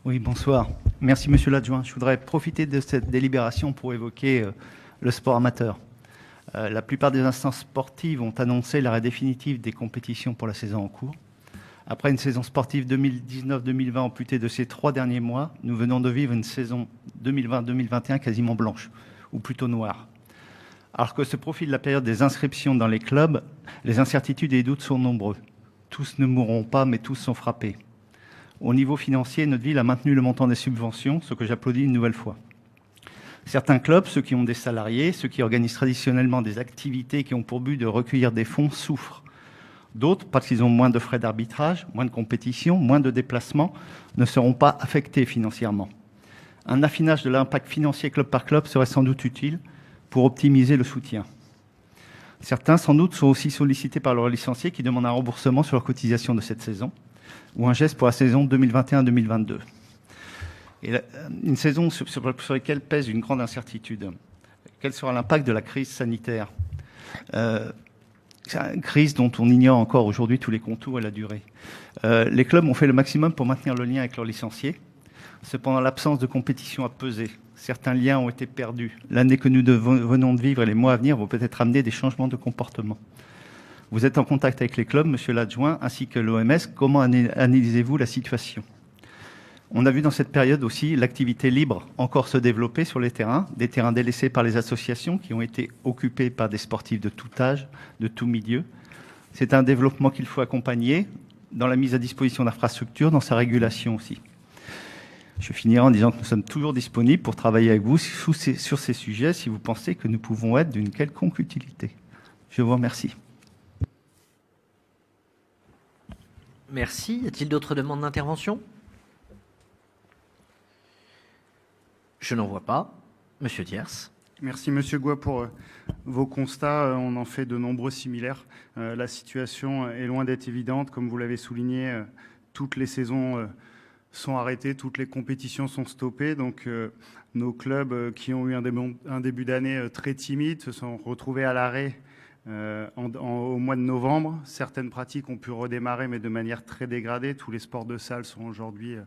Oui, bonsoir. Merci, monsieur l'adjoint. Je voudrais profiter de cette délibération pour évoquer le sport amateur. La plupart des instances sportives ont annoncé l'arrêt définitif des compétitions pour la saison en cours. Après une saison sportive 2019-2020 amputée de ces 3 derniers mois, nous venons de vivre une saison 2020-2021 quasiment blanche, ou plutôt noire. Alors que se profile la période des inscriptions dans les clubs, les incertitudes et les doutes sont nombreux. Tous ne mourront pas, mais tous sont frappés. Au niveau financier, notre ville a maintenu le montant des subventions, ce que j'applaudis une nouvelle fois. Certains clubs, ceux qui ont des salariés, ceux qui organisent traditionnellement des activités qui ont pour but de recueillir des fonds, souffrent. D'autres, parce qu'ils ont moins de frais d'arbitrage, moins de compétitions, moins de déplacements, ne seront pas affectés financièrement. Un affinage de l'impact financier club par club serait sans doute utile pour optimiser le soutien. Certains, sans doute, sont aussi sollicités par leurs licenciés qui demandent un remboursement sur leur cotisation de cette saison ou un geste pour la saison 2021-2022. Et une saison sur laquelle pèse une grande incertitude. Quel sera l'impact de la crise sanitaire ? C'est une crise dont on ignore encore aujourd'hui tous les contours et la durée. Les clubs ont fait le maximum pour maintenir le lien avec leurs licenciés. Cependant, l'absence de compétition a pesé. Certains liens ont été perdus. L'année que nous venons de vivre et les mois à venir vont peut-être amener des changements de comportement. Vous êtes en contact avec les clubs, monsieur l'adjoint, ainsi que l'OMS. Comment analysez-vous la situation ? On a vu dans cette période aussi l'activité libre encore se développer sur les terrains, des terrains délaissés par les associations qui ont été occupés par des sportifs de tout âge, de tout milieu. C'est un développement qu'il faut accompagner dans la mise à disposition d'infrastructures, dans sa régulation aussi. Je finirai en disant que nous sommes toujours disponibles pour travailler avec vous sur ces sujets si vous pensez que nous pouvons être d'une quelconque utilité. Je vous remercie. Merci. Y a-t-il d'autres demandes d'intervention ? Je n'en vois pas. Monsieur Thiers. Merci Monsieur Goua pour vos constats. On en fait de nombreux similaires. La situation est loin d'être évidente. Comme vous l'avez souligné, toutes les saisons sont arrêtées, toutes les compétitions sont stoppées. Donc nos clubs qui ont eu un début d'année très timide se sont retrouvés à l'arrêt au mois de novembre. Certaines pratiques ont pu redémarrer, mais de manière très dégradée. Tous les sports de salle sont aujourd'hui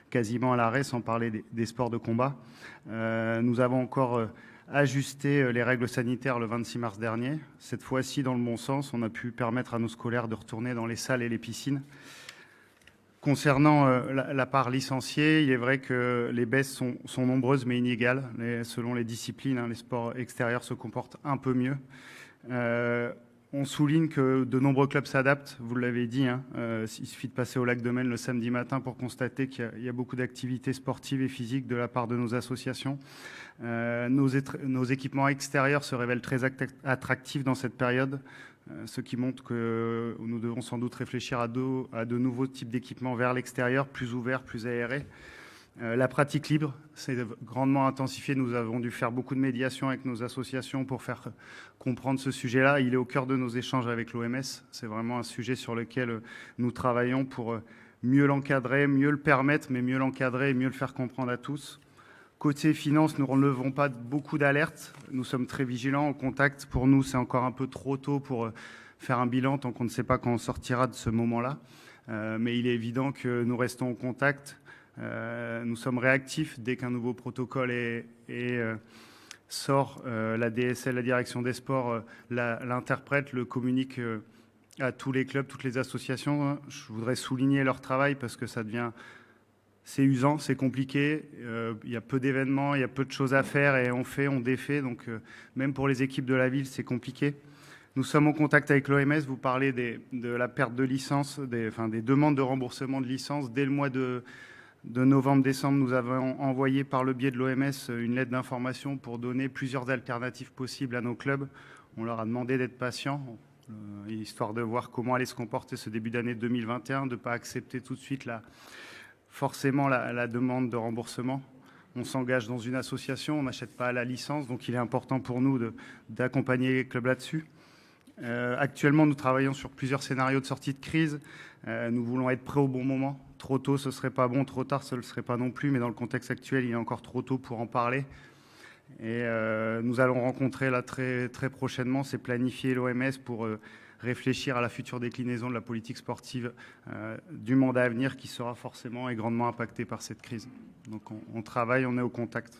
quasiment à l'arrêt, sans parler des sports de combat. Nous avons encore ajusté les règles sanitaires le 26 mars dernier. Cette fois-ci, dans le bon sens, on a pu permettre à nos scolaires de retourner dans les salles et les piscines. Concernant la part licenciée, il est vrai que les baisses sont nombreuses mais inégales. Selon les disciplines, les sports extérieurs se comportent un peu mieux. On souligne que de nombreux clubs s'adaptent, vous l'avez dit. Il suffit de passer au lac de Maine le samedi matin pour constater qu'il y a beaucoup d'activités sportives et physiques de la part de nos associations. Nos équipements extérieurs se révèlent très attractifs dans cette période, ce qui montre que nous devons sans doute réfléchir à de nouveaux types d'équipements vers l'extérieur, plus ouverts, plus aérés. La pratique libre s'est grandement intensifiée. Nous avons dû faire beaucoup de médiation avec nos associations pour faire comprendre ce sujet-là. Il est au cœur de nos échanges avec l'OMS. C'est vraiment un sujet sur lequel nous travaillons pour mieux l'encadrer, mieux le permettre, mais mieux l'encadrer et mieux le faire comprendre à tous. Côté finance, nous ne relevons pas beaucoup d'alertes. Nous sommes très vigilants, en contact. Pour nous, c'est encore un peu trop tôt pour faire un bilan tant qu'on ne sait pas quand on sortira de ce moment-là. Mais il est évident que nous restons en contact. Nous sommes réactifs dès qu'un nouveau protocole sort. La DSL, la direction des sports, l'interprète, le communique à tous les clubs, toutes les associations. Je voudrais souligner leur travail parce que c'est usant, c'est compliqué. Il y a peu d'événements, il y a peu de choses à faire et on défait. Donc même pour les équipes de la ville, c'est compliqué. Nous sommes en contact avec l'OMS. Vous parlez de la perte de licence, des demandes de remboursement de licence dès le mois de novembre-décembre, nous avons envoyé par le biais de l'OMS une lettre d'information pour donner plusieurs alternatives possibles à nos clubs. On leur a demandé d'être patients, histoire de voir comment allait se comporter ce début d'année 2021, de ne pas accepter tout de suite forcément la demande de remboursement. On s'engage dans une association, on n'achète pas la licence, donc il est important pour nous d'accompagner les clubs là-dessus. Actuellement, nous travaillons sur plusieurs scénarios de sortie de crise. Nous voulons être prêts au bon moment. Trop tôt, ce ne serait pas bon. Trop tard, ce ne le serait pas non plus. Mais dans le contexte actuel, il est encore trop tôt pour en parler. Et nous allons rencontrer là très, très prochainement, c'est planifié l'OMS pour réfléchir à la future déclinaison de la politique sportive du mandat à venir qui sera forcément et grandement impactée par cette crise. Donc on travaille, on est au contact.